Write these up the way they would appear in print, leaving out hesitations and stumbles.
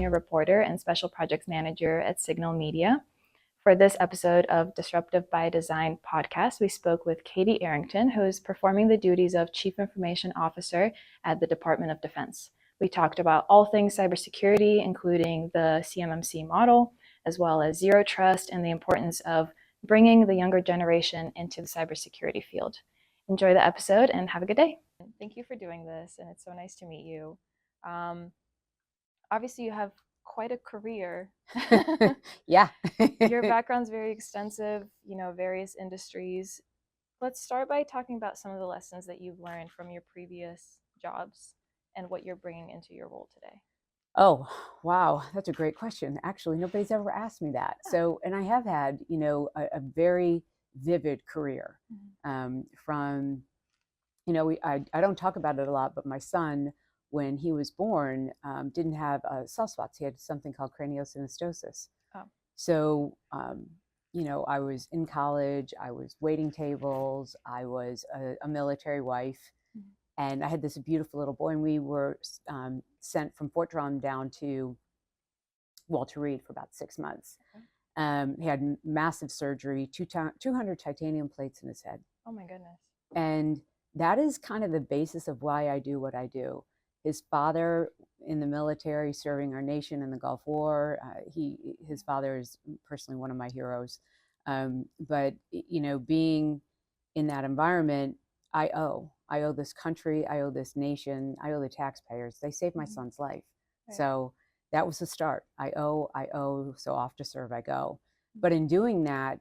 Senior Reporter and Special Projects Manager at Signal Media. For this episode of Disruptive by Design podcast, we spoke with Katie Arrington, who is performing the duties of Chief Information Officer at the Department of Defense. We talked about all things cybersecurity, including the CMMC model, as well as zero trust and the importance of bringing the younger generation into the cybersecurity field. Enjoy the episode and have a good day. Thank you for doing this, and it's so nice to meet you. Obviously, you have quite a career. Yeah. Your background's very extensive, various industries. Let's start by talking about some of the lessons that you've learned from your previous jobs and what you're bringing into your role today. Oh, wow. That's a great question. Actually, nobody's ever asked me that. So, and I have had, a very vivid career from, I don't talk about it a lot, but my son, when he was born, didn't have soft spots. He had something called craniosynostosis. Oh. So, I was in college, I was waiting tables, I was a military wife. And I had this beautiful little boy, and we were sent from Fort Drum down to Walter Reed for about 6 months. Okay. He had massive surgery, 200 titanium plates in his head. Oh my goodness. And that is kind of the basis of why I do what I do. His father in the military, serving our nation in the Gulf War. His father is personally one of my heroes. But being in that environment, I owe this country, I owe this nation, I owe the taxpayers. They saved my son's life. Right. So that was the start. I owe, so off to serve I go. But in doing that,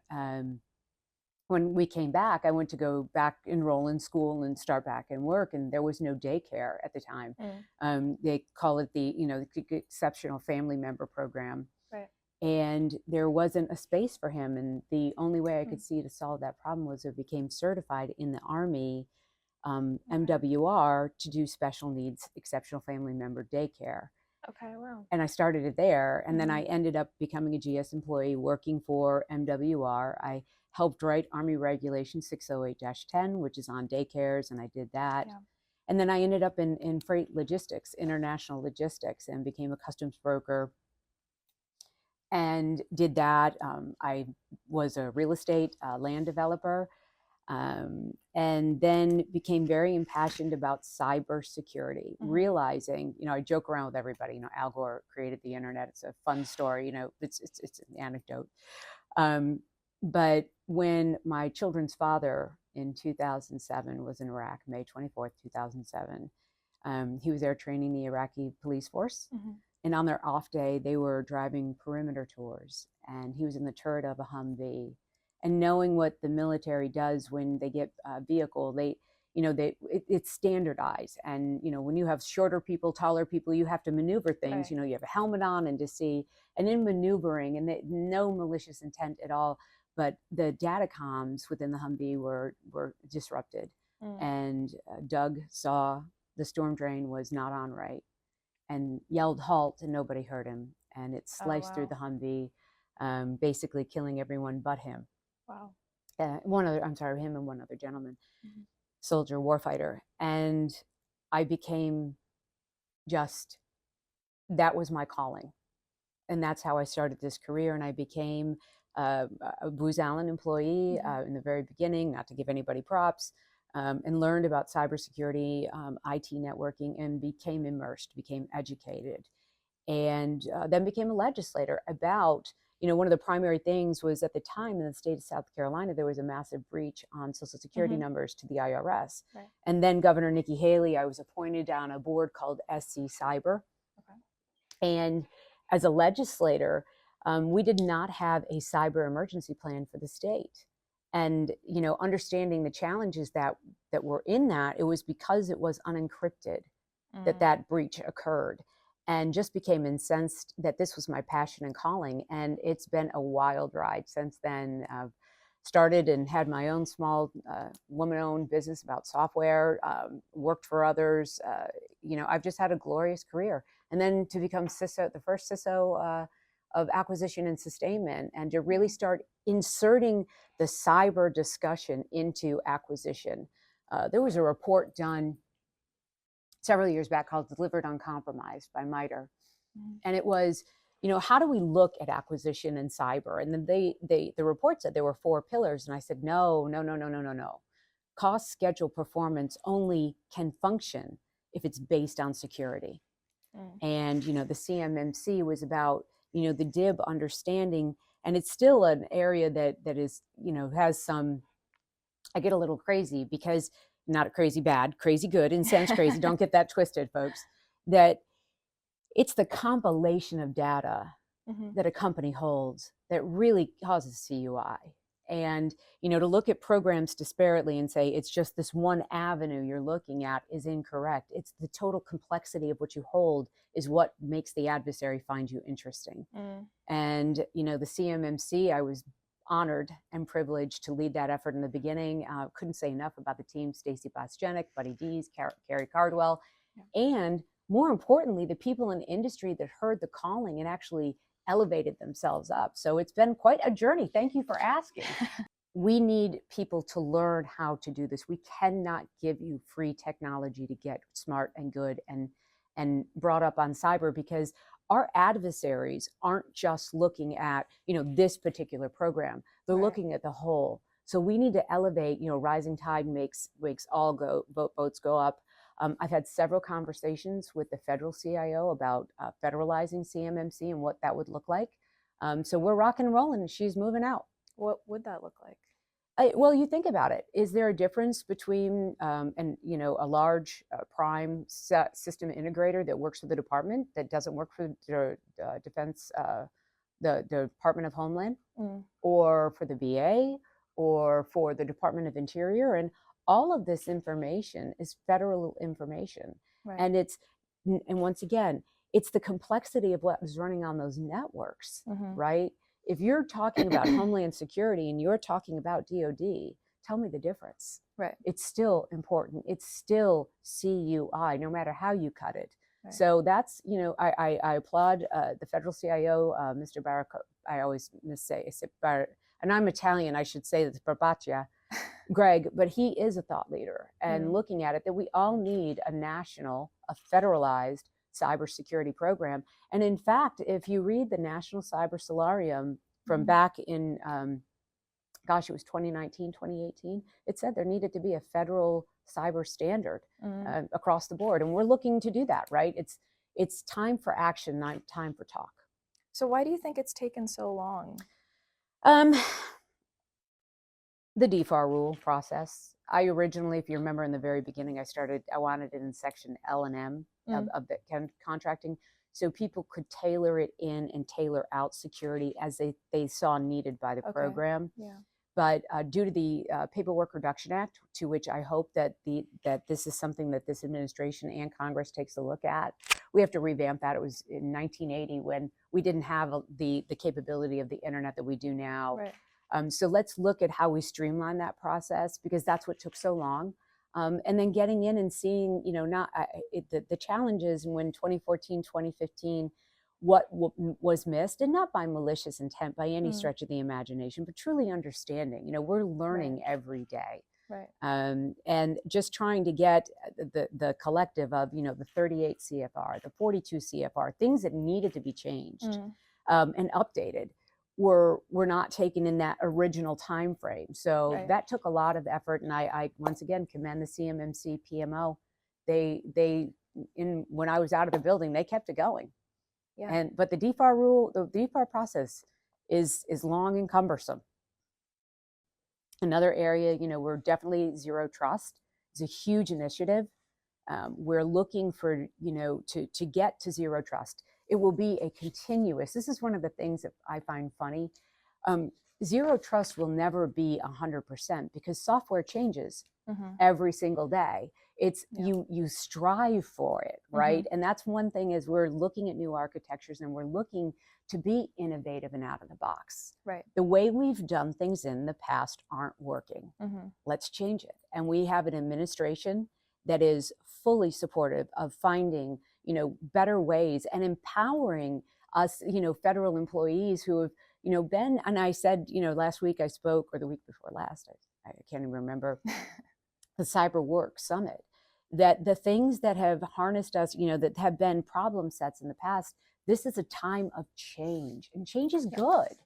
when we came back, I went to go back, enroll in school and start back in work, and there was no daycare at the time. They call it the Exceptional Family Member Program. Right. And there wasn't a space for him. And the only way I could see to solve that problem was if he became certified in the Army, MWR, to do special needs exceptional family member daycare. Okay, wow. And I started it there. And then I ended up becoming a GS employee working for MWR. I helped write Army Regulation 608-10, which is on daycares, and I did that. Yeah. And then I ended up in freight logistics, international logistics, and became a customs broker and did that. I was a real estate land developer. And then became very impassioned about cybersecurity, realizing, I joke around with everybody, Al Gore created the internet. It's a fun story, it's an anecdote. But when my children's father in 2007 was in Iraq, May 24th, 2007, he was there training the Iraqi police force. And on their off day, they were driving perimeter tours, and he was in the turret of a Humvee. And knowing what the military does when they get a vehicle, it's standardized. And, when you have shorter people, taller people, you have to maneuver things. Right. You have a helmet on and to see, and in maneuvering, and no malicious intent at all, but the data comms within the Humvee were disrupted. And Doug saw the storm drain was not on right and yelled halt, and nobody heard him. And it sliced through the Humvee, basically killing everyone but him. Wow. Him and one other gentleman, soldier, warfighter. And I became that was my calling. And that's how I started this career. And I became a Booz Allen employee in the very beginning, not to give anybody props, and learned about cybersecurity, IT networking, and became immersed, became educated. And then became a legislator about, one of the primary things was at the time in the state of South Carolina, there was a massive breach on Social Security numbers to the IRS. Right. And then Governor Nikki Haley, I was appointed on a board called SC Cyber. Okay. And as a legislator, we did not have a cyber emergency plan for the state. And, understanding the challenges that were in that, it was because it was unencrypted that breach occurred. And just became incensed that this was my passion and calling. And it's been a wild ride since then. I've started and had my own small woman-owned business about software, worked for others. I've just had a glorious career. And then to become CISO, the first CISO of acquisition and sustainment, and to really start inserting the cyber discussion into acquisition. There was a report done several years back called Delivered Uncompromised by MITRE. And it was, how do we look at acquisition and cyber? And then the report said there were 4 pillars. And I said, no. Cost, schedule, performance only can function if it's based on security. And, the CMMC was about, the DIB understanding. And it's still an area that is, has some, I get a little crazy because not crazy bad, crazy good, in sense crazy. Don't get that twisted, folks. That it's the compilation of data that a company holds that really causes CUI. And, to look at programs disparately and say it's just this one avenue you're looking at is incorrect. It's the total complexity of what you hold is what makes the adversary find you interesting. And, the CMMC, I was honored and privileged to lead that effort in the beginning. Couldn't say enough about the team, Stacy Bosjenic, Buddy Dees, Carrie Cardwell, and more importantly, the people in the industry that heard the calling and actually elevated themselves up. So it's been quite a journey. Thank you for asking. We need people to learn how to do this. We cannot give you free technology to get smart and good and brought up on cyber, because our adversaries aren't just looking at, this particular program. They're looking at the whole. So we need to elevate, rising tide makes all boats go up. I've had several conversations with the federal CIO about federalizing CMMC and what that would look like. So we're rocking and rolling, and she's moving out. What would that look like? Well, you think about it. Is there a difference between a large prime system integrator that works for the department that doesn't work for the defense, the Department of Homeland, or for the VA, or for the Department of Interior? And all of this information is federal information. And once again, it's the complexity of what is running on those networks, right? If you're talking about Homeland Security and you're talking about DOD, tell me the difference. Right. It's still important. It's still CUI, no matter how you cut it. Right. So that's, I applaud the federal CIO, Mr. Barrac. I always missay, and I'm Italian, I should say that's Barbacia, Greg, but he is a thought leader and looking at it that we all need a federalized cybersecurity program. And in fact, if you read the National Cyber Solarium from back in, it was 2019, 2018, it said there needed to be a federal cyber standard across the board. And we're looking to do that, right? It's time for action, not time for talk. So why do you think it's taken so long? The DFAR rule process. I originally, if you remember in the very beginning, I wanted it in section L and M of the contracting, so people could tailor it in and tailor out security as they saw needed by the program. Yeah. But due to the Paperwork Reduction Act, to which I hope that this is something that this administration and Congress takes a look at, we have to revamp that. It was in 1980 when we didn't have the capability of the internet that we do now. Right. So let's look at how we streamline that process, because that's what took so long. And then getting in and seeing, the challenges when 2014, 2015, what was missed, and not by malicious intent by any stretch of the imagination, but truly understanding, we're learning every day. Right. And just trying to get the collective of, the 38 CFR, the 42 CFR, things that needed to be changed and updated. Were not taken in that original time frame. So that took a lot of effort. And I once again commend the CMMC PMO. When I was out of the building, they kept it going. Yeah. But the DFAR rule, the DFAR process is long and cumbersome. Another area, we're definitely zero trust. It's a huge initiative. We're looking for, to get to zero trust. It will be a continuous, this is one of the things that I find funny. Zero trust will never be 100% because software changes every single day. It's you strive for it, right? And that's one thing is we're looking at new architectures and we're looking to be innovative and out of the box. Right. The way we've done things in the past aren't working. Let's change it. And we have an administration that is fully supportive of finding, better ways and empowering us, federal employees who have, been, and I said, last week I spoke, or the week before last, I can't even remember, the Cyber Work Summit, that the things that have harnessed us, that have been problem sets in the past, This is a time of change, and change is good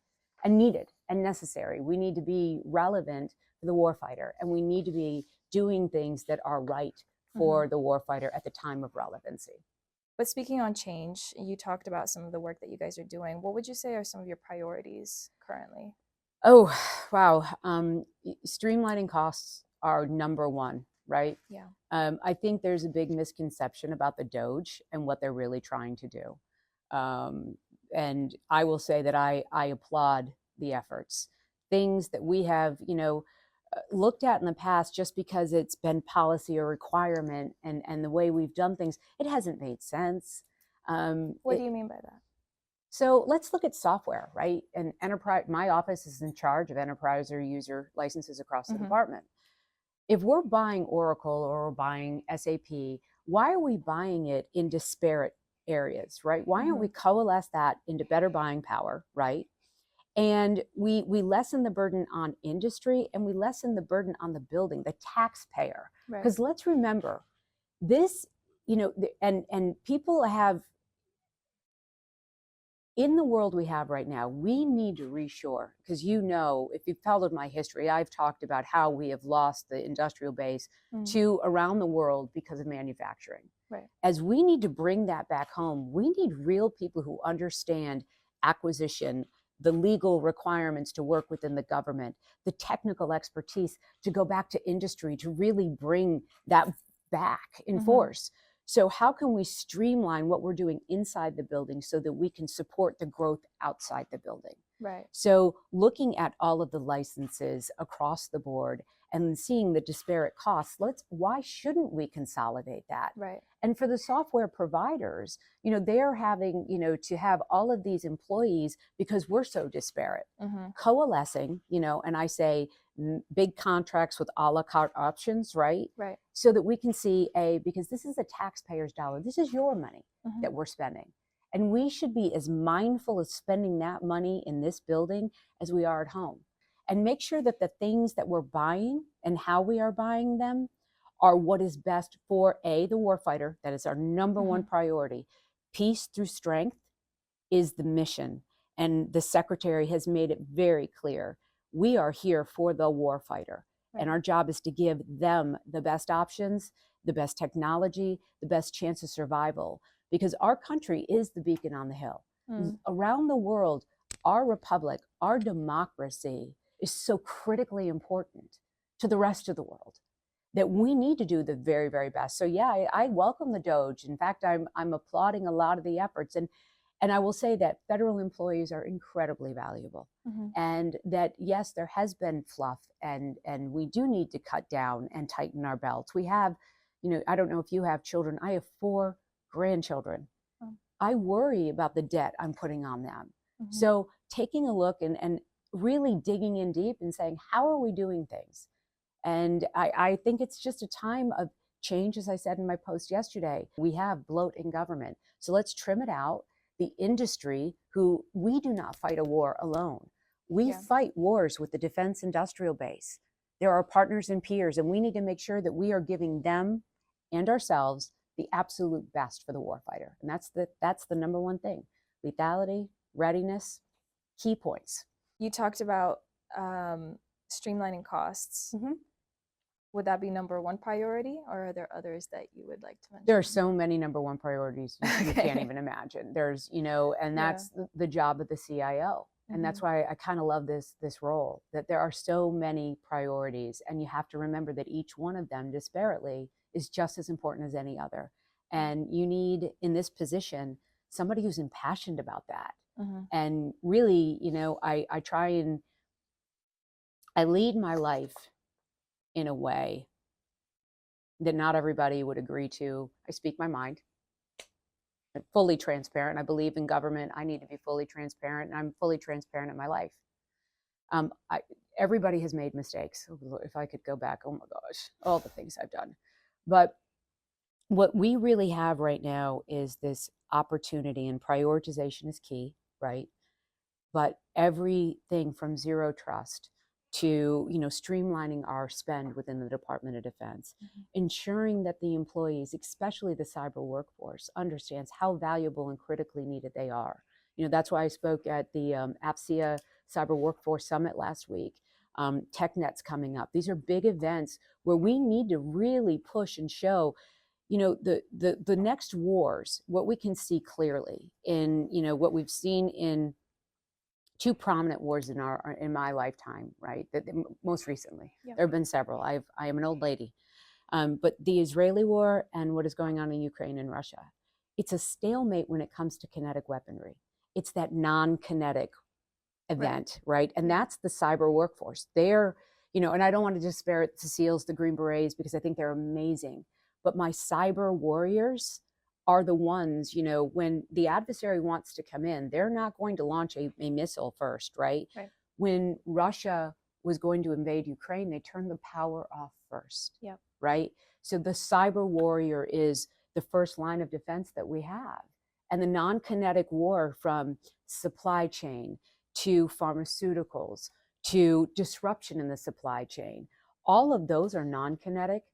and needed and necessary. We need to be relevant for the warfighter, and we need to be doing things that are right for the warfighter at the time of relevancy. But speaking on change, you talked about some of the work that you guys are doing. What would you say are some of your priorities currently? Oh, wow. Streamlining costs are number one, right? Yeah. I think there's a big misconception about the Doge and what they're really trying to do. And I will say that I applaud the efforts. Things that we have, looked at in the past, just because it's been policy or requirement and the way we've done things, it hasn't made sense. What do you mean by that? So let's look at software, right? And enterprise, my office is in charge of enterprise or user licenses across the department. If we're buying Oracle or we're buying SAP, why are we buying it in disparate areas, right? Why don't we coalesce that into better buying power, right? And we lessen the burden on industry, and we lessen the burden on the building, the taxpayer. Because let's remember, this, and people have, in the world we have right now, we need to reshore, because if you've followed my history, I've talked about how we have lost the industrial base to around the world because of manufacturing. Right. As we need to bring that back home, we need real people who understand acquisition, the legal requirements to work within the government, the technical expertise to go back to industry to really bring that back in force. So how can we streamline what we're doing inside the building so that we can support the growth outside the building? Right. So looking at all of the licenses across the board and seeing the disparate costs, why shouldn't we consolidate that? Right. And for the software providers, they're having, to have all of these employees because we're so disparate, coalescing, and I say big contracts with a la carte options, right? Right. So that we can see because this is a taxpayer's dollar. This is your money that we're spending. And we should be as mindful of spending that money in this building as we are at home. And make sure that the things that we're buying and how we are buying them are what is best for the warfighter. That is our number one priority. Peace through strength is the mission. And the secretary has made it very clear. We are here for the warfighter. Right. And our job is to give them the best options, the best technology, the best chance of survival. Because our country is the beacon on the hill. Around the world, our republic, our democracy is so critically important to the rest of the world that we need to do the very, very best. So yeah, I welcome the Doge. In fact, I'm applauding a lot of the efforts. And I will say that federal employees are incredibly valuable. And that, yes, there has been fluff and we do need to cut down and tighten our belts. We have, I don't know if you have children. I have 4 grandchildren. I worry about the debt I'm putting on them. So taking a look and really digging in deep and saying, how are we doing things? And I think it's just a time of change. As I said in my post yesterday, we have bloat in government. So let's trim it out. The industry, who we do not fight a war alone. We fight wars with the defense industrial base. There are partners and peers, and we need to make sure that we are giving them and ourselves the absolute best for the warfighter. And that's the number one thing. Lethality, readiness, key points. You talked about streamlining costs. Would that be number one priority, or are there others that you would like to mention? There are so many number one priorities you can't even imagine. There's, and that's the job of the CIO. And that's why I kind of love this role, that there are so many priorities, and you have to remember that each one of them disparately is just as important as any other. And you need, in this position, somebody who's impassioned about that. And really, I try and I lead my life in a way that not everybody would agree to. I speak my mind. I'm fully transparent. I believe in government. I need to be fully transparent, and I'm fully transparent in my life. Everybody has made mistakes. If I could go back, oh my gosh, all the things I've done. But what we really have right now is this opportunity, and prioritization is key, right? But everything from zero trust to, streamlining our spend within the Department of Defense, ensuring that the employees, especially the cyber workforce, understands how valuable and critically needed they are. That's why I spoke at the APSIA Cyber Workforce Summit last week. TechNet's coming up. These are big events where we need to really push and show, the next wars, what we can see clearly in, what we've seen in two prominent wars in my lifetime, right? Most recently, there have been several. I am an old lady, but the Israeli war and what is going on in Ukraine and Russia, it's a stalemate when it comes to kinetic weaponry. It's that non-kinetic event, right? And that's the cyber workforce. They're, and I don't want to disparage the SEALs, the Green Berets, because I think they're amazing. But my cyber warriors are the ones, when the adversary wants to come in, they're not going to launch a missile first, right? When Russia was going to invade Ukraine, they turned the power off first, right? So the cyber warrior is the first line of defense that we have. And the non-kinetic war, from supply chain to pharmaceuticals to disruption in the supply chain, all of those are non-kinetic.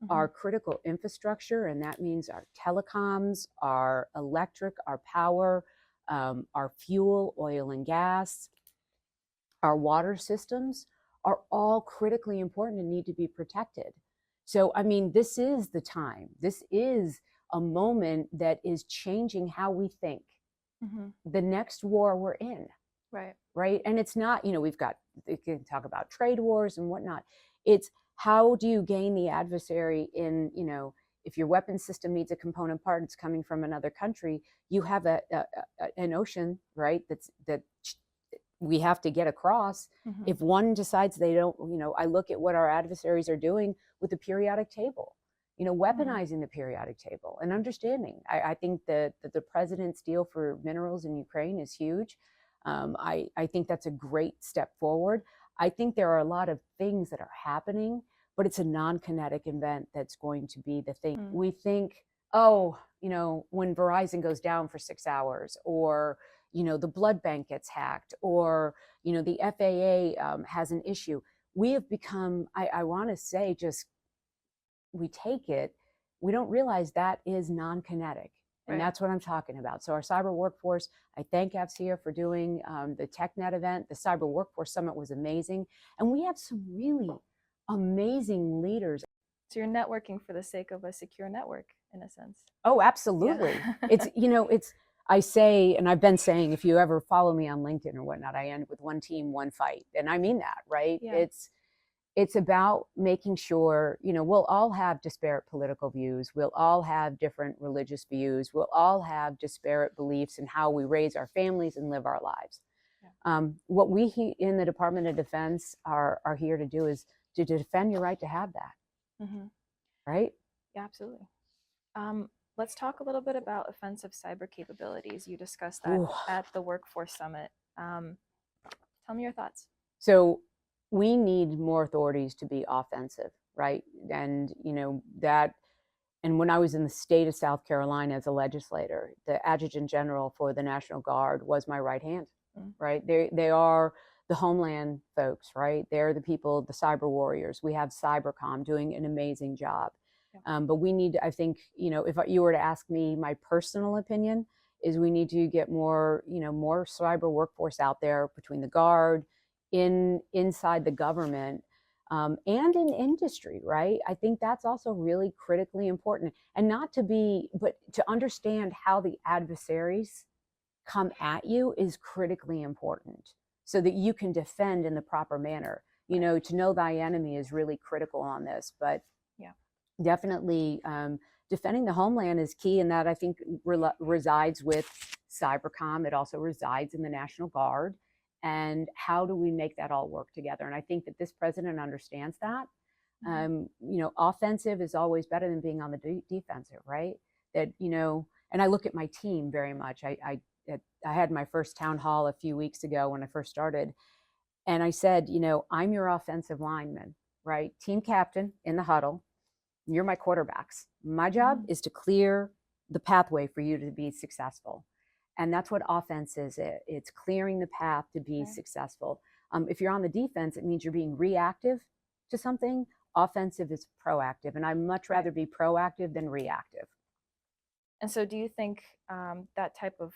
Our critical infrastructure, and that means our telecoms, our electric, our power, our fuel, oil and gas, our water systems are all critically important and need to be protected. So, I mean, this is the time. This is a moment that is changing how we think. The next war we're in. Right. And it's not, we can talk about trade wars and whatnot. It's how do you gain the adversary in, if your weapon system needs a component part, it's coming from another country, you have an ocean, right? That we have to get across. If one decides they don't, I look at what our adversaries are doing with the periodic table, weaponizing the periodic table and understanding. I think that the president's deal for minerals in Ukraine is huge. I think that's a great step forward. I think there are a lot of things that are happening, but it's a non-kinetic event that's going to be the thing. We think, when Verizon goes down for 6 hours, or, the blood bank gets hacked, or, the FAA has an issue. We have become, I want to say, just, we take it, we don't realize that is non-kinetic. And that's what I'm talking about. So our cyber workforce, I thank AFCEA for doing the TechNet event. The Cyber Workforce Summit was amazing. And we have some really amazing leaders. So you're networking for the sake of a secure network, in a sense. Oh, absolutely. It's, I say, and I've been saying, if you ever follow me on LinkedIn or whatnot, I end with one team, one fight. And I mean that, right? It's about making sure, we'll all have disparate political views. We'll all have different religious views. We'll all have disparate beliefs in how we raise our families and live our lives. What we in the Department of Defense are here to do is to defend your right to have that. Right? Yeah, absolutely. Let's talk a little bit about offensive cyber capabilities. You discussed that at the Workforce Summit. Tell me your thoughts. So we need more authorities to be offensive, right? And, and when I was in the state of South Carolina as a legislator, the Adjutant General for the National Guard was my right hand, right? They are the Homeland folks, right? They're the people, the cyber warriors. We have Cybercom doing an amazing job. But we need, I think, if you were to ask me, my personal opinion is we need to get more, more cyber workforce out there between the Guard, inside the government, and in industry, right? I think that's also really critically important. And but to understand how the adversaries come at you is critically important so that you can defend in the proper manner. To know thy enemy is really critical on this, but definitely defending the homeland is key, and that I think resides with Cybercom. It also resides in the National Guard. And how do we make that all work together? And I think that this president understands that. Offensive is always better than being on the defensive, right? That, and I look at my team very much. I had my first town hall a few weeks ago when I first started. And I said, I'm your offensive lineman, right? Team captain in the huddle. You're my quarterbacks. My job is to clear the pathway for you to be successful. And that's what offense is. It's clearing the path to be successful. If you're on the defense, it means you're being reactive to something. Offensive is proactive, and I'd much rather be proactive than reactive. And so do you think that type of,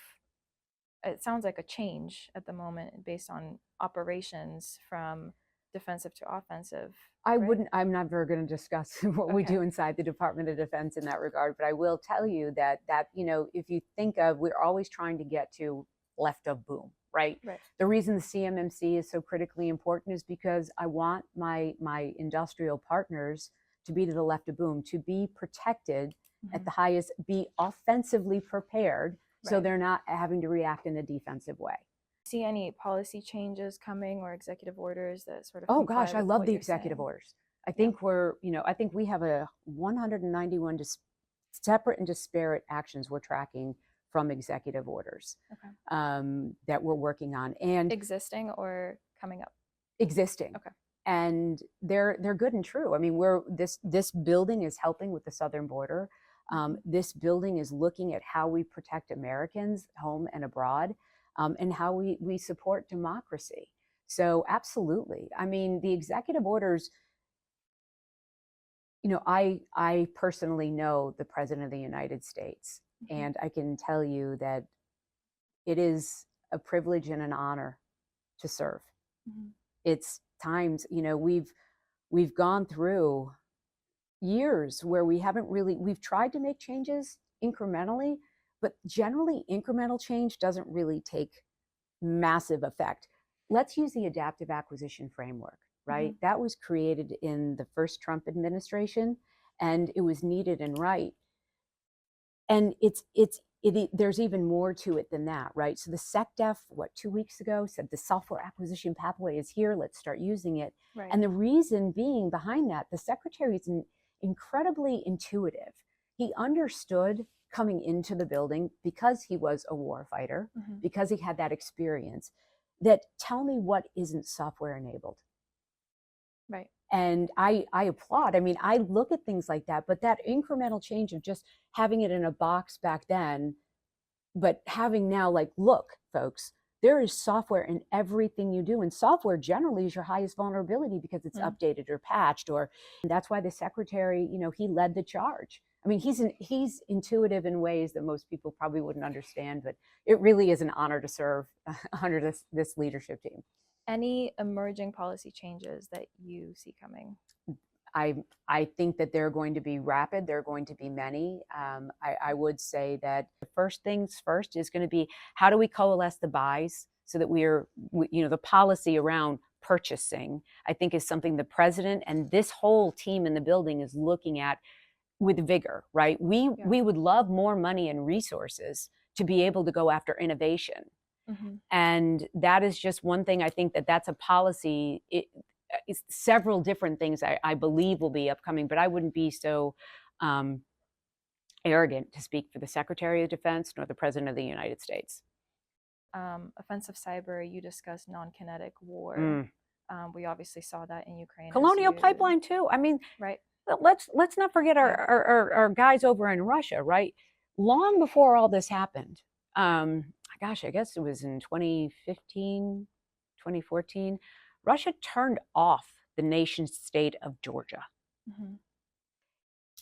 it sounds like a change at the moment based on operations from defensive to offensive? I wouldn't, I'm not very going to discuss what we Okay. do inside the Department of Defense in that regard, but I will tell you that, if you think of, we're always trying to get to left of boom, right? Right. The reason the CMMC is so critically important is because I want my industrial partners to be to the left of boom, to be protected at the highest, be offensively prepared, so they're not having to react in a defensive way. See any policy changes coming or executive orders that sort of Oh comply gosh, I with love what the you're executive saying? orders. I think I think we have a 191 separate and disparate actions we're tracking from executive orders that we're working on, and Existing or coming up? existing. Okay. And they're good and true. I mean, this building is helping with the southern border. This building is looking at how we protect Americans home and abroad, and how we support democracy. So absolutely. I mean, the executive orders, I personally know the President of the United States, and I can tell you that it is a privilege and an honor to serve. It's times, we've gone through years where we've tried to make changes incrementally, but generally incremental change doesn't really take massive effect. Let's use the adaptive acquisition framework, right? That was created in the first Trump administration, and it was needed and right. And there's even more to it than that, right? So the SecDef, 2 weeks ago, said the software acquisition pathway is here. Let's start using it. Right. And the reason being behind that, the secretary is incredibly intuitive. He understood coming into the building, because he was a war fighter, because he had that experience, that tell me what isn't software enabled. Right. And I applaud. I mean, I look at things like that, but that incremental change of just having it in a box back then, but having now, like, look, folks, there is software in everything you do. And software generally is your highest vulnerability because it's updated or patched, and that's why the secretary, he led the charge. I mean, he's intuitive in ways that most people probably wouldn't understand, but it really is an honor to serve under this leadership team. Any emerging policy changes that you see coming? I think that they're going to be rapid. There are going to be many. I would say that the first things first is going to be, how do we coalesce the buys so that the policy around purchasing, I think, is something the president and this whole team in the building is looking at with vigor, right? We would love more money and resources to be able to go after innovation. And that is just one thing. I think that's a policy. It's several different things I believe will be upcoming, but I wouldn't be so arrogant to speak for the Secretary of Defense nor the President of the United States. Offensive cyber, you discussed non-kinetic war. We obviously saw that in Ukraine. Colonial pipeline too. I mean, right. Let's not forget our guys over in Russia, right? Long before all this happened, gosh, I guess it was in 2015, 2014, Russia turned off the nation state of Georgia.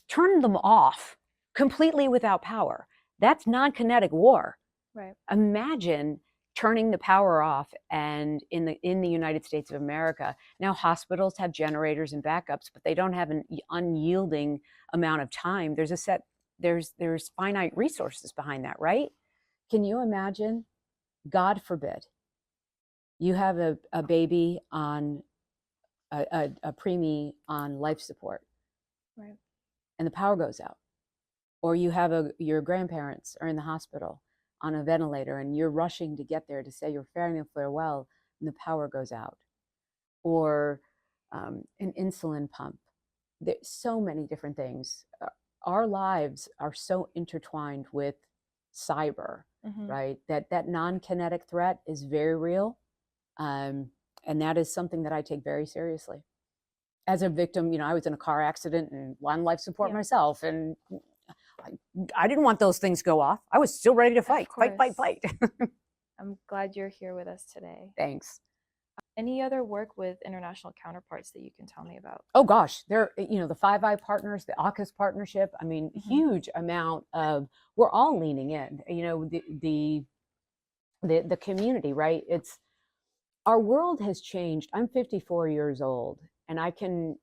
Turned them off completely without power. That's non-kinetic war. Right. Imagine turning the power off, and in the United States of America, now hospitals have generators and backups, but they don't have an unyielding amount of time. There's finite resources behind that, right? Can you imagine, God forbid, you have a baby on a preemie on life support, right, and the power goes out, or you have your grandparents are in the hospital on a ventilator, and you're rushing to get there to say your final farewell, and the power goes out, or an insulin pump. There's so many different things. Our lives are so intertwined with cyber, right? That non-kinetic threat is very real. And that is something that I take very seriously. As a victim, I was in a car accident and on life support myself, and I didn't want those things to go off. I was still ready to fight. I'm glad you're here with us today. Thanks. Any other work with international counterparts that you can tell me about? Oh gosh, there, the Five Eye partners, the AUKUS partnership. I mean, huge amount of, we're all leaning in, the community, right? It's, our world has changed. I'm 54 years old, and I can,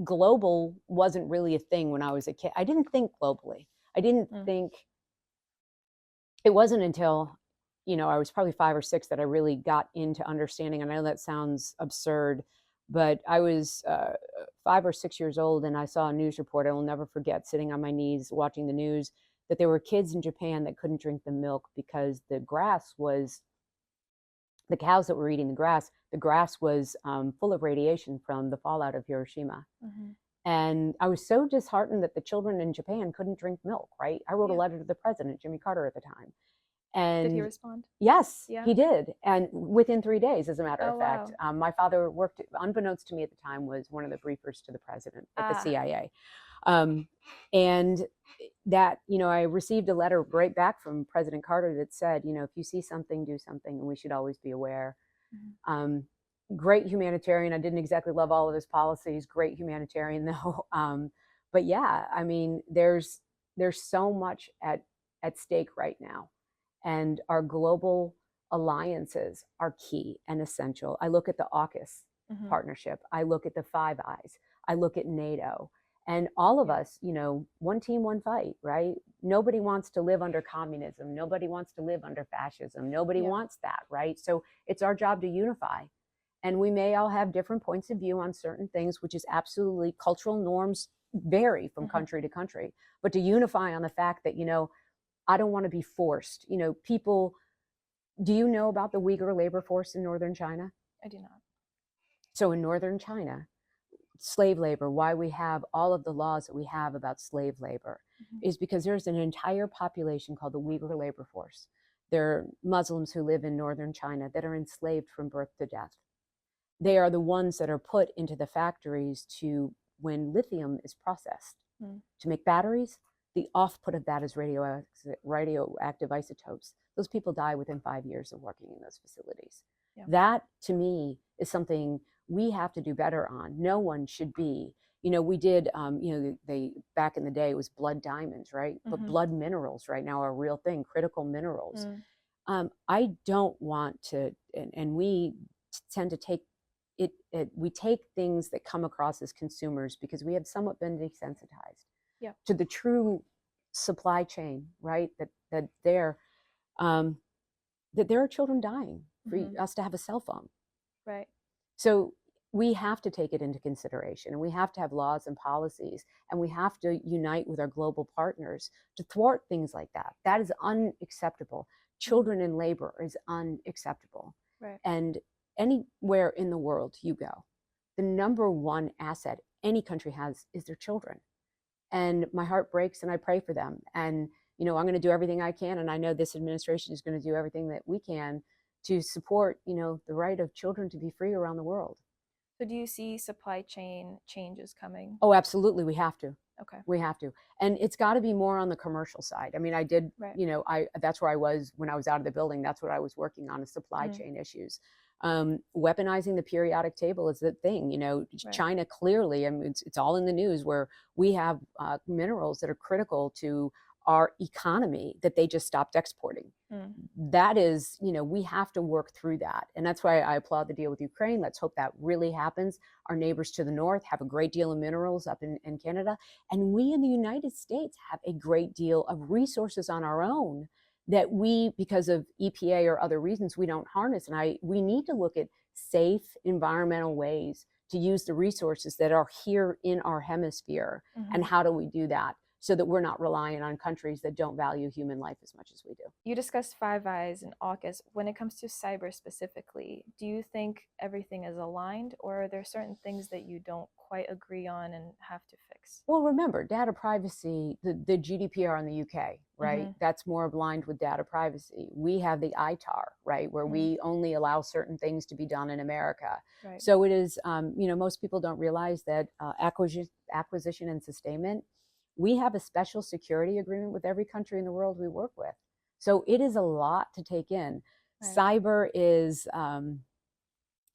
global wasn't really a thing when I was a kid. I didn't think globally. I didn't think, it wasn't until, I was probably 5 or 6 that I really got into understanding. And I know that sounds absurd, but I was 5 or 6 years old, and I saw a news report I will never forget, sitting on my knees watching the news, that there were kids in Japan that couldn't drink the milk because the cows that were eating the grass was full of radiation from the fallout of Hiroshima. And I was so disheartened that the children in Japan couldn't drink milk, right? I wrote a letter to the president, Jimmy Carter, at the time. And did he respond? Yes, he did. And within 3 days, as a matter of fact. Wow. My father worked, unbeknownst to me at the time, was one of the briefers to the president at the CIA. And that, I received a letter right back from President Carter that said, if you see something, do something, and we should always be aware. Great humanitarian. I didn't exactly love all of his policies. Great humanitarian, though. But yeah, I mean, there's so much at stake right now, and our global alliances are key and essential. I look at the AUKUS partnership. I look at the Five Eyes. I look at NATO. And all of us, one team, one fight, right? Nobody wants to live under communism. Nobody wants to live under fascism. Nobody wants that, right? So it's our job to unify. And we may all have different points of view on certain things, which is absolutely, cultural norms vary from country to country. But to unify on the fact that, I don't want to be forced. People, do you know about the Uyghur labor force in northern China? I do not. So in northern China, slave labor, why we have all of the laws that we have about slave labor, is because there's an entire population called the Uyghur labor force. They're Muslims who live in northern China that are enslaved from birth to death. They are the ones that are put into the factories to, when lithium is processed to make batteries, the output of that is radioactive isotopes. Those people die within 5 years of working in those facilities. That, to me, is something we have to do better on. No one should be, we did, they, back in the day, it was blood diamonds, right? But blood minerals right now are a real thing, critical minerals. I don't want to, and we tend to take we take things that come across as consumers because we have somewhat been desensitized to the true supply chain, right? That there are children dying for us to have a cell phone. Right. So we have to take it into consideration, and we have to have laws and policies, and we have to unite with our global partners to thwart things like that. That is unacceptable. Children in labor is unacceptable. Right. And anywhere in the world you go, the number one asset any country has is their children. And my heart breaks, and I pray for them. And, I'm going to do everything I can. And I know this administration is going to do everything that we can to support, the right of children to be free around the world. So do you see supply chain changes coming? Oh, absolutely. We have to. Okay. We have to. And it's got to be more on the commercial side. I mean, I did, that's where I was when I was out of the building. That's what I was working on, is supply chain issues. Weaponizing the periodic table is the thing. China clearly, I mean, it's all in the news, where we have minerals that are critical to our economy that they just stopped exporting. That is, we have to work through that. And that's why I applaud the deal with Ukraine. Let's hope that really happens. Our neighbors to the north have a great deal of minerals up in Canada. And we in the United States have a great deal of resources on our own that we, because of EPA or other reasons, we don't harness. And we need to look at safe environmental ways to use the resources that are here in our hemisphere. And how do we do that so that we're not relying on countries that don't value human life as much as we do? You discussed Five Eyes and AUKUS. When it comes to cyber specifically, do you think everything is aligned, or are there certain things that you don't quite agree on and have to fix? Well, remember, data privacy, the GDPR in the UK, right? That's more aligned with data privacy. We have the ITAR, right, where we only allow certain things to be done in America. Right. So it is, most people don't realize that acquisition and sustainment, we have a special security agreement with every country in the world we work with. So it is a lot to take in. Right. Cyber is,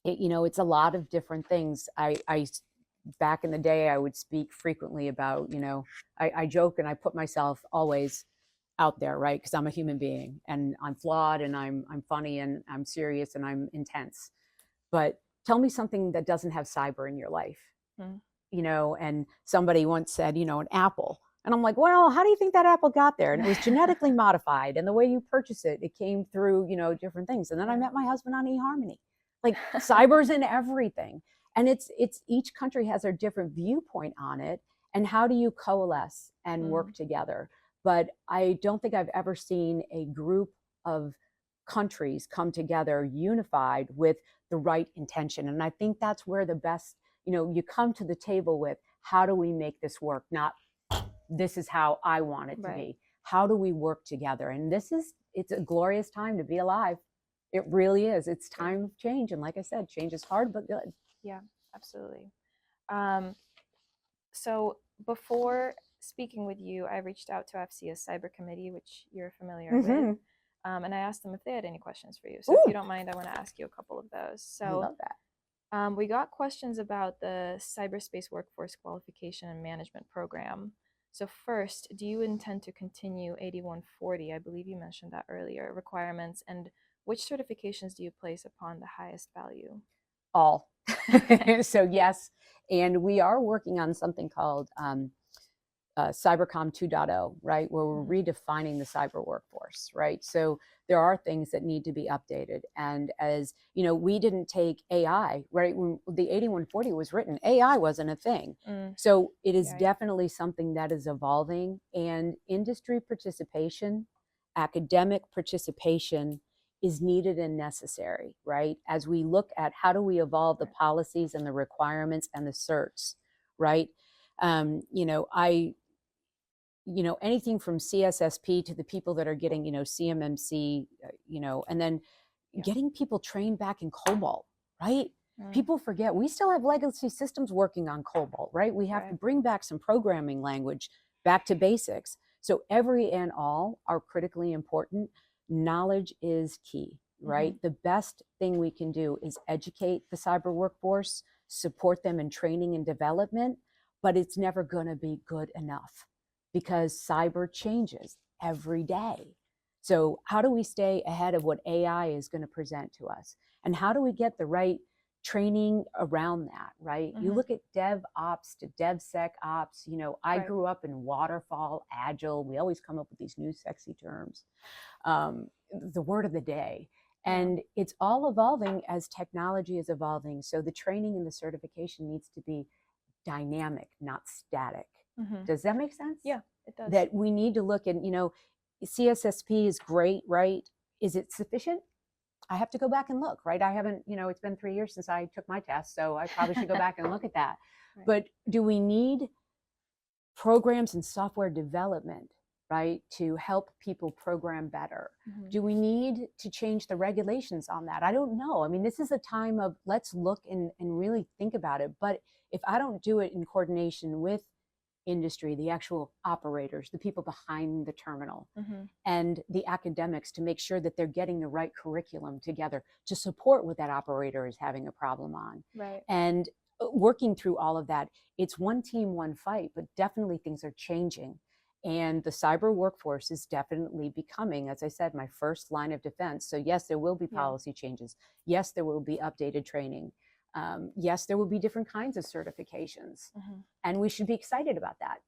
It's a lot of different things. Back in the day, I would speak frequently about, I joke and I put myself always out there, right? Because I'm a human being and I'm flawed and I'm funny and I'm serious and I'm intense. But tell me something that doesn't have cyber in your life, and somebody once said, an apple. And I'm like, well, how do you think that apple got there? And it was genetically modified. And the way you purchase it, it came through, different things. And then I met my husband on eHarmony. Like cyber's in everything. And it's each country has their different viewpoint on it. And how do you coalesce and work together? But I don't think I've ever seen a group of countries come together unified with the right intention. And I think that's where the best, you come to the table with, how do we make this work? Not, this is how I want it to be. How do we work together? And it's a glorious time to be alive. It really is. It's time of change. And like I said, change is hard, but good. Yeah, absolutely. So before speaking with you, I reached out to FCS Cyber Committee, which you're familiar with. And I asked them if they had any questions for you. So if you don't mind, I want to ask you a couple of those. So I love that. We got questions about the Cyberspace Workforce Qualification and Management Program. So first, do you intend to continue 8140? I believe you mentioned that earlier, requirements, and which certifications do you place upon the highest value? All. So yes, and we are working on something called Cybercom 2.0, right, where we're redefining the cyber workforce, right? So there are things that need to be updated. And as you know, we didn't take AI, right? When the 8140 was written, AI wasn't a thing. So it is definitely something that is evolving, and industry participation, academic participation is needed and necessary, right? As we look at how do we evolve the policies and the requirements and the certs, right? Anything from CSSP to the people that are getting, CMMC, and then getting people trained back in COBOL, right? People forget we still have legacy systems working on COBOL, right? We have to bring back some programming language back to basics. So every and all are critically important. Knowledge is key, right? The best thing we can do is educate the cyber workforce, support them in training and development, but it's never going to be good enough, because cyber changes every day. So how do we stay ahead of what AI is going to present to us? And how do we get the right training around that, right? You look at DevOps to DevSecOps. I grew up in waterfall, agile. We always come up with these new sexy terms. The word of the day. And it's all evolving as technology is evolving. So the training and the certification needs to be dynamic, not static. Does that make sense? Yeah, it does. That we need to look at, CSSP is great, right? Is it sufficient? I have to go back and look, right? I haven't, it's been 3 years since I took my test, so I probably should go back and look at that. But do we need programs and software development, right, to help people program better? Do we need to change the regulations on that? I don't know. I mean, this is a time of let's look and really think about it. But if I don't do it in coordination with industry, the actual operators, the people behind the terminal, and the academics to make sure that they're getting the right curriculum together to support what that operator is having a problem on. And working through all of that, it's one team, one fight, but definitely things are changing. And the cyber workforce is definitely becoming, as I said, my first line of defense. So yes, there will be policy changes. Yes, there will be updated training. Yes, there will be different kinds of certifications, and we should be excited about that.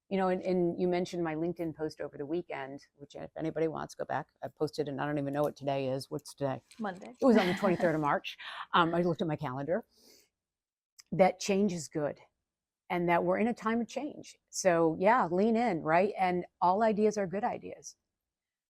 And you mentioned my LinkedIn post over the weekend, which if anybody wants, go back. I posted, and I don't even know what today is. What's today? Monday. It was on the 23rd of March. I looked at my calendar. That change is good, and that we're in a time of change. So yeah, lean in, right? And all ideas are good ideas.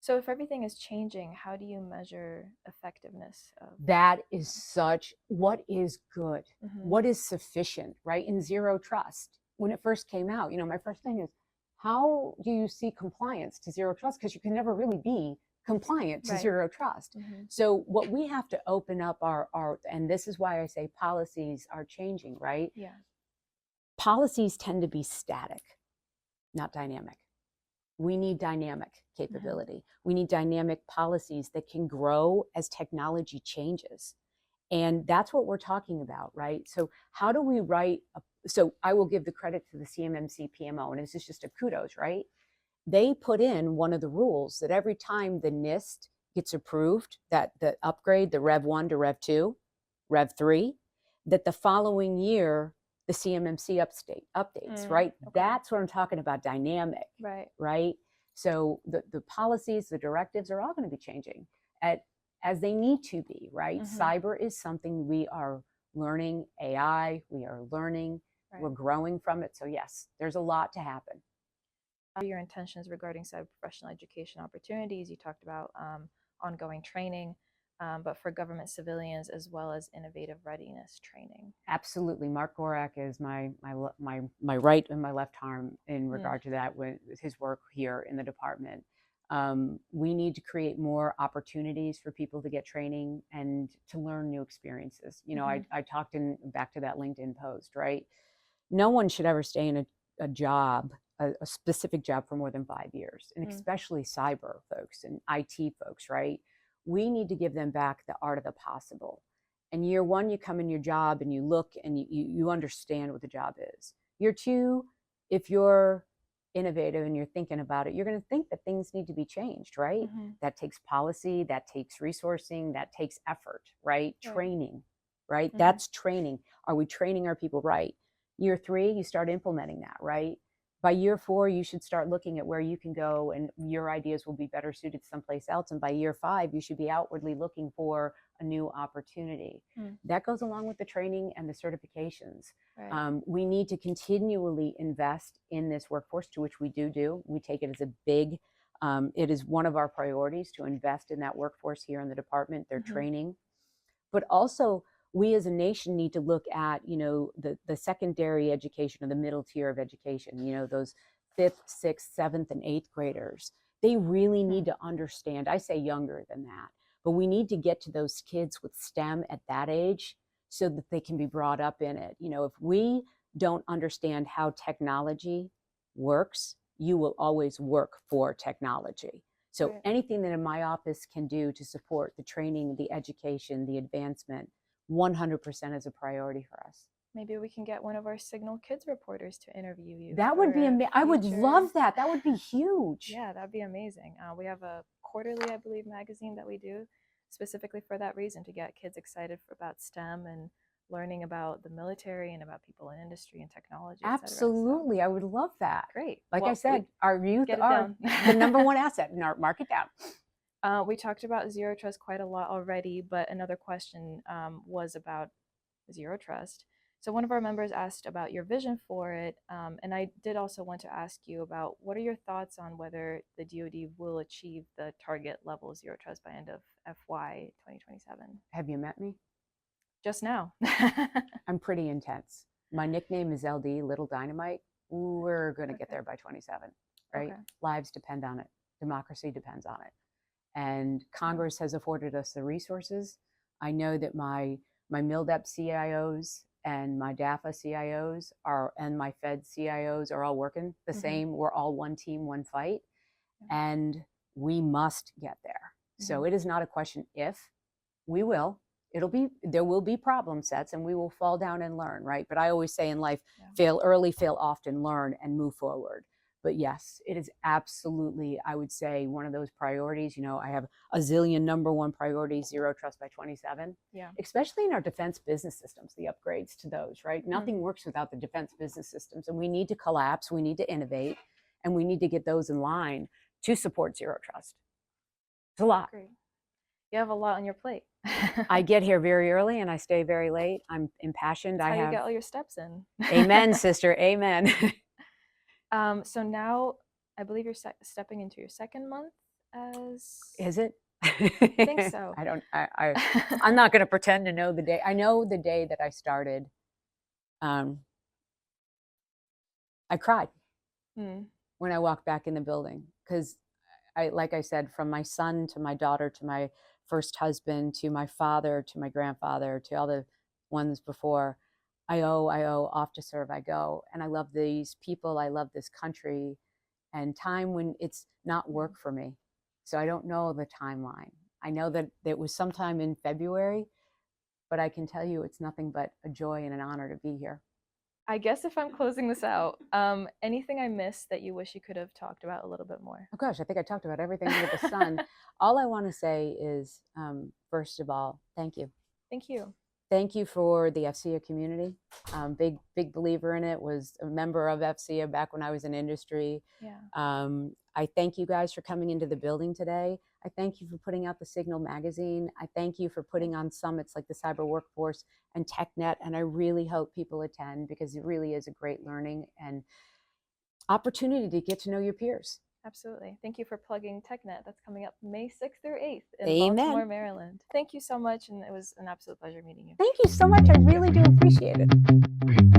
So if everything is changing, how do you measure effectiveness of that? Is such what is good, what is sufficient, right? In zero trust, when it first came out, my first thing is, how do you see compliance to zero trust? Because you can never really be compliant to zero trust. So what we have to open up our, and this is why I say policies are changing, right? Policies tend to be static, not dynamic. We need dynamic capability. We need dynamic policies that can grow as technology changes. And that's what we're talking about, right? So how do we write? So I will give the credit to the CMMC PMO, and this is just a kudos, right? They put in one of the rules that every time the NIST gets approved, that the upgrade, the Rev 1 to Rev 2, Rev 3, that the following year, the CMMC updates, right? Okay. That's what I'm talking about, dynamic, right? So the policies, the directives are all going to be changing as they need to be, right? Cyber is something we are learning, AI, we are learning, we're growing from it. So yes, there's a lot to happen. Your intentions regarding cyber professional education opportunities, you talked about ongoing training, but for government civilians as well as innovative readiness training. Absolutely. Mark Gorak is my right and my left arm in regard to that with his work here in the department. We need to create more opportunities for people to get training and to learn new experiences. You know, I talked back to that LinkedIn post, right? No one should ever stay in a job, a specific job for more than 5 years, and especially cyber folks and IT folks, right? We need to give them back the art of the possible. And year one, you come in your job and you look and you understand what the job is. Year two, if you're innovative and you're thinking about it, you're going to think that things need to be changed, right? That takes policy, that takes resourcing, that takes effort, right? Training, right? That's training. Are we training our people right? Year three, you start implementing that, right? By year four, you should start looking at where you can go and your ideas will be better suited someplace else. And by year five, you should be outwardly looking for a new opportunity. That goes along with the training and the certifications. We need to continually invest in this workforce, to which we do. We take it as a big, it is one of our priorities to invest in that workforce here in the department, their training. But also, we as a nation need to look at, you know, the secondary education or the middle tier of education, you know, those 5th, 6th, 7th, and 8th graders. They really need to understand, I say younger than that, but we need to get to those kids with STEM at that age so that they can be brought up in it. You know, if we don't understand how technology works, you will always work for technology. So anything that in my office can do to support the training, the education, the advancement, 100% is a priority for us. Maybe we can get one of our Signal Kids reporters to interview you. That would be amazing. I would love that. That would be huge. Yeah, that'd be amazing. We have a quarterly, I believe, magazine that we do specifically for that reason, to get kids excited about STEM and learning about the military and about people in industry and technology. Absolutely. I would love that. Great. Like I said, our youth are the number one asset. Mark it down. We talked about Zero Trust quite a lot already, but another question was about Zero Trust. So one of our members asked about your vision for it, and I did also want to ask you about what are your thoughts on whether the DoD will achieve the target level Zero Trust by end of FY 2027? Have you met me? Just now. I'm pretty intense. My nickname is LD, Little Dynamite. We're going to get there by 27, right? Lives depend on it. Democracy depends on it. And Congress has afforded us the resources. I know that my MILDEP CIOs and my DAFA CIOs and my Fed CIOs are all working the same. We're all one team, one fight, and we must get there. So it is not a question if, we will. There will be problem sets and we will fall down and learn, right? But I always say in life, fail early, fail often, learn and move forward. But yes, it is absolutely, I would say, one of those priorities. You know, I have a zillion number one priorities, Zero Trust by 27. Yeah. Especially in our defense business systems, the upgrades to those, right? Nothing works without the defense business systems. And we need to collapse, we need to innovate, and we need to get those in line to support Zero Trust. It's a lot. Great. You have a lot on your plate. I get here very early and I stay very late. I'm impassioned. That's how you get all your steps in. Amen, sister. Amen. So now I believe you're stepping into your second month as... Is it? I think so. I'm not going to pretend to know the day. I know the day that I started. I cried when I walked back in the building because like I said, from my son to my daughter to my first husband to my father to my grandfather to all the ones before, I owe, off to serve I go. And I love these people. I love this country, and time when it's not work for me. So I don't know the timeline. I know that it was sometime in February, but I can tell you it's nothing but a joy and an honor to be here. I guess if I'm closing this out, anything I missed that you wish you could have talked about a little bit more? Oh gosh, I think I talked about everything under the sun. All I want to say is, first of all, thank you. Thank you. Thank you for the FCA community. Big believer in it, was a member of FCA back when I was in industry. Yeah. I thank you guys for coming into the building today. I thank you for putting out the Signal magazine. I thank you for putting on summits like the Cyber Workforce and TechNet. And I really hope people attend, because it really is a great learning and opportunity to get to know your peers. Absolutely. Thank you for plugging TechNet. That's coming up May 6th through 8th in Amen. Baltimore, Maryland. Thank you so much, and it was an absolute pleasure meeting you. Thank you so much. I really do appreciate it.